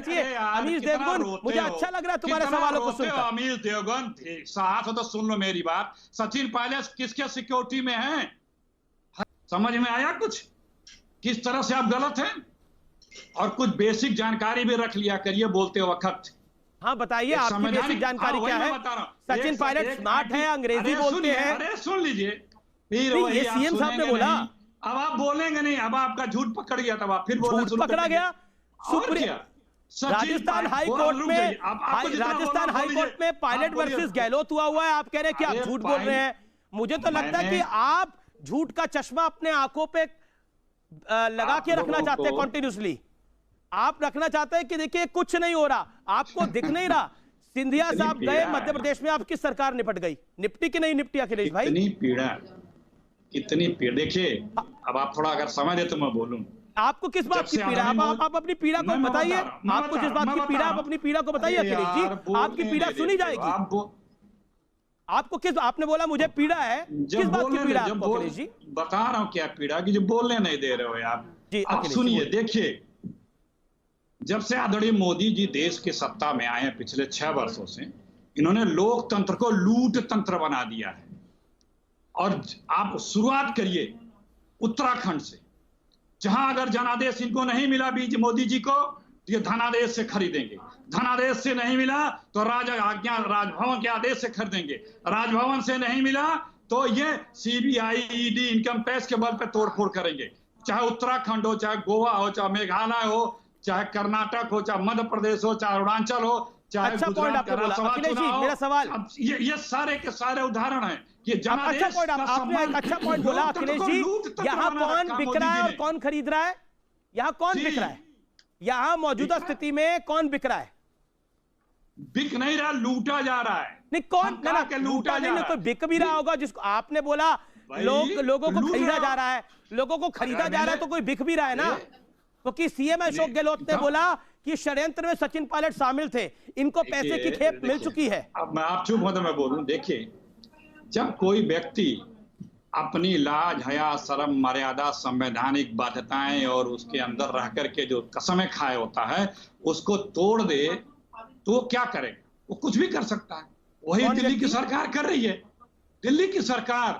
चाहिए। अमीश देवगन, मुझे अच्छा लग रहा है तुम्हारे सवालों को सुनकर। अमीश देवगन साहब तो सुन लो मेरी बात, सचिन पायलट किसके सिक्योरिटी में है? समझ में आया कुछ किस तरह से आप गलत हैं? और कुछ बेसिक जानकारी भी रख लिया करिए बोलते वक्त। हाँ बताइए, आपकी बेसिक जानकारी क्या है? सचिन पायलट स्मार्ट है, अंग्रेजी बोलते हैं। अरे सुन लीजिए, फिर ये सीएम साहब ने बोला। अब आप बोलेंगे नहीं, अब आपका झूठ पकड़ गया, तब आप फिर बोलना शुरू पकड़ा गया। राजस्थान हाई कोर्ट में पायलट वर्सेस गहलोत हुआ है। आप कह रहे हैं कि आप झूठ बोल रहे हैं। मुझे तो लगता है कि आप झूठ का चश्मा अपने आंखों पे लगा के रखना चाहते हैं कंटिन्यूसली। आप रखना चाहते हैं कि देखिए कुछ नहीं हो रहा, आपको दिख नहीं रहा। सिंधिया साहब गए मध्य प्रदेश में, आपकी सरकार निपट गई। निपटी कि नहीं निपटी अखिलेश भाई? कितनी पीड़ा देखिए। अब आप थोड़ा अगर समझ दे तो मैं बोलूं। आपको किस बात की पीड़ा? आप अपनी पीड़ा को बताइए। आपको जिस बात की पीड़ा, आप अपनी पीड़ा को बताइए अखिलेश जी। आपकी पीड़ा सुनी जाएगी। आपको किस, आपने बोला मुझे पीड़ा है, किस बात की पीड़ा आपको अखिलेश जी? बता रहा हूं क्या पीड़ा की, जो बोलने नहीं दे रहे हो आप जी। आप सुनिए, देखिए जब से आदरणीय मोदी जी देश के सत्ता में आए हैं पिछले 6 वर्षों से, इन्होंने लोकतंत्र को लूट तंत्र बना दिया है। और आप शुरुआत करिए उत्तराखंड से, जहां अगर जनादेश इनको नहीं मिला बीज मोदी जी को, तो ये धनादेश से खरीदेंगे। धनादेश से नहीं मिला तो राजभवन के आदेश से खरीदेंगे। राजभवन से नहीं मिला तो ये सीबीआई, ईडी, इनकम टैक्स के बल पे तोड़फोड़ करेंगे। चाहे उत्तराखंड हो, चाहे गोवा हो, चाहे मेघालय हो, चाहे कर्नाटक हो, चाहे मध्य प्रदेश हो, चाहे अरुणाचल हो, चाहे गुजरात का राज्यसभा चुनाव हो। मेरा सवाल, ये सारे के सारे उदाहरण हैं कि आपने अच्छा पॉइंट बोला अखिलेश जी। यहाँ कौन बिक रहा है और कौन खरीद रहा है? यहाँ कौन बिक रहा है? यहाँ मौजूदा स्थिति में कौन बिक रहा है? बिक नहीं रहा, लूटा जा रहा है। नहीं कौन लूटा नहीं, कोई बिक भी रहा होगा। जिसको आपने बोला लोगों को खरीदा जा रहा है, लोगों को खरीदा जा रहा है तो कोई बिक भी रहा है ना। क्योंकि सीएम अशोक गहलोत ने बोला कि षड्यंत्र में सचिन पायलट शामिल थे, इनको पैसे की खेप मिल चुकी है। अब मैं आप चुप हो तो मैं बोलूं। देखिए, जब कोई व्यक्ति अपनी लाज, हया, शर्म, मर्यादा, संवैधानिक बाध्यताएं और उसके अंदर रह करके जो कसमें खाए होता है, उसको तोड़ दे तो वो क्या करेगा? वो कुछ भी कर सकता है। वही दिल्ली की सरकार कर रही है। दिल्ली की सरकार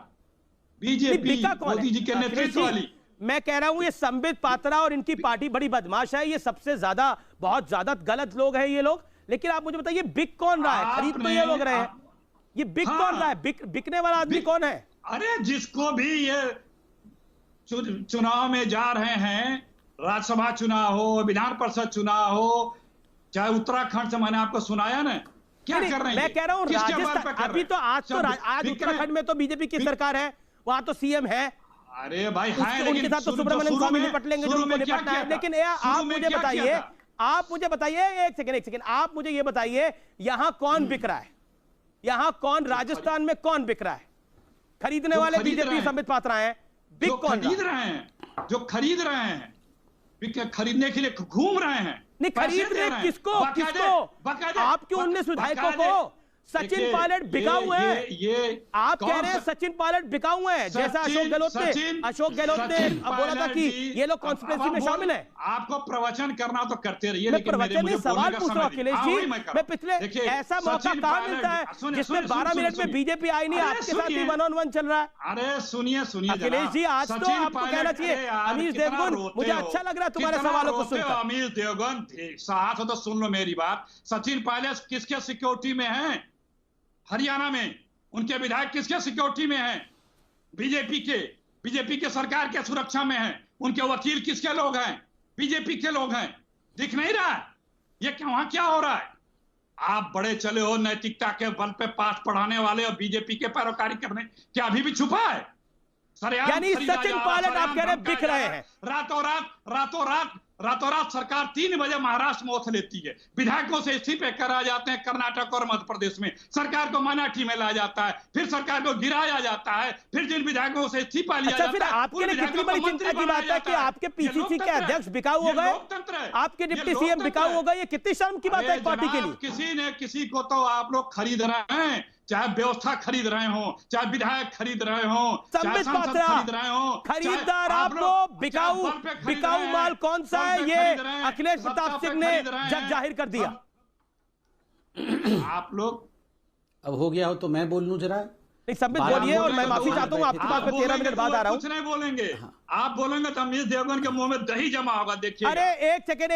बीजेपी मोदी जी के नेतृत्व वाली। मैं कह रहा हूं ये संबित पात्रा और इनकी पार्टी बड़ी बदमाश है। ये सबसे ज्यादा, बहुत ज्यादा गलत लोग हैं ये लोग। लेकिन आप मुझे बताइए बिक कौन रहा है? खरीद तो ये लोग रहे हैं, ये बिक कौन रहा है? बिकने वाला आदमी कौन है? अरे जिसको भी ये चुनाव में जा रहे हैं, राज्यसभा चुनाव हो, विधान परिषद चुनाव हो, चाहे उत्तराखंड से मैंने आपको सुनाया ना, क्या कर रहे हैं? मैं कह रहा हूं राजस्थान, अभी तो आज उत्तराखंड में तो बीजेपी की सरकार है, वहां तो सीएम है। अरे भाई उनके साथ तो सुब्रमण्यम स्वामी निपट लेंगे जो उनको निपटना है। लेकिन आप मुझे बताइए, एक सेकंड, आप मुझे ये बताइए, यहां कौन बिक रहा है? यहां कौन, राजस्थान में कौन बिक रहा है? खरीदने वाले बीजेपी संबित पात्रा हैं। बिक कौन खरीद रहे हैं? जो खरीद रहे हैं, खरीदने के लिए घूम रहे हैं। नहीं, खरीद रहे किसको? आपके 19 विधायकों को। सचिन पायलट बिका हुए हैं। आप कह रहे हैं सचिन पायलट बिका हुए हैं, जैसा अशोक गहलोत ने बोला था कि ये लोग कॉन्स्पिरेसी में शामिल हैं। आपको प्रवचन करना तो करते रहिए, लेकिन प्रवचन नहीं, सवाल पूछ रहा हूं अखिलेश जी। मैं पिछले ऐसा मौका कहां मिलता है जिसमें 12 मिनट में बीजेपी आई नहीं, आपके साथ ही 1-on-1 चल रहा है। अरे सुनिए अखिलेश जी, आज तो आपको कहना चाहिए। अमीश देवगन, मुझे अच्छा लग रहा है तुम्हारे सवालों को सुनकर। अमीश देवगन साहब तो सुन लो मेरी बात। सचिन पायलट किसके सिक्योरिटी में है? हरियाणा में उनके विधायक किसके सिक्योरिटी में हैं? बीजेपी के सरकार के सुरक्षा में हैं। उनके वकील किसके लोग हैं? बीजेपी के लोग हैं। दिख नहीं रहा है ये वहां क्या हो रहा है? आप बड़े चले हो नैतिकता के बल पे पाठ पढ़ाने वाले और बीजेपी के पैरोकारी करने, क्या अभी भी छुपा है? यानी सचिन पायलट आप कह रहे हैं बिक रहे हैं। रातों रात सरकार 3 बजे महाराष्ट्र में ओथ लेती है। विधायकों से इस्तीफे करा जाते हैं कर्नाटक और मध्य प्रदेश में। सरकार को मनाठी में लाया जाता है, फिर सरकार को गिराया जाता है, फिर जिन विधायकों से इस्तीफा लिया जाता है। फिर आपके लिए कितनी बड़ी चिंता की बात है कि आपके पीसीसी के अध्यक्ष बिकाऊ हो गए, आपके डिप्टी सीएम बिकाऊ हो गए। ये कितनी शर्म की बात है पार्टी के लिए। किसी ने किसी को तो आप लोग खरीद रहे हैं। चाहे व्यवस्था खरीद रहे हो, चाहे विधायक खरीद रहे हो, चाहे सांसद खरीद रहे हो, खरीदार आपको बिकाऊ माल कौन सा है, ये अखिलेश प्रताप सिंह ने जग जाहिर कर दिया। आप लोग अब हो गया हो तो मैं बोल लूं जरा। नहीं, संबित बोलिए और मैं माफी चाहता हूँ, आपके पास में 13 मिनट बाद आ रहा हूँ। कुछ नहीं बोलेंगे, आप बोलेंगे तो अमित देवगन के मुंह में दही जमा होगा, देखिए। अरे एक सेकेंड,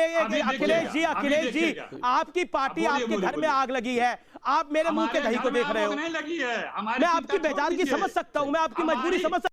अखिलेश जी आपकी पार्टी आपके घर में आग लगी है, आप मेरे मुंह के दही को देख रहे हो। नहीं लगी है, मैं आपकी बेजारगी समझ सकता हूँ, मैं आपकी मजबूरी समझ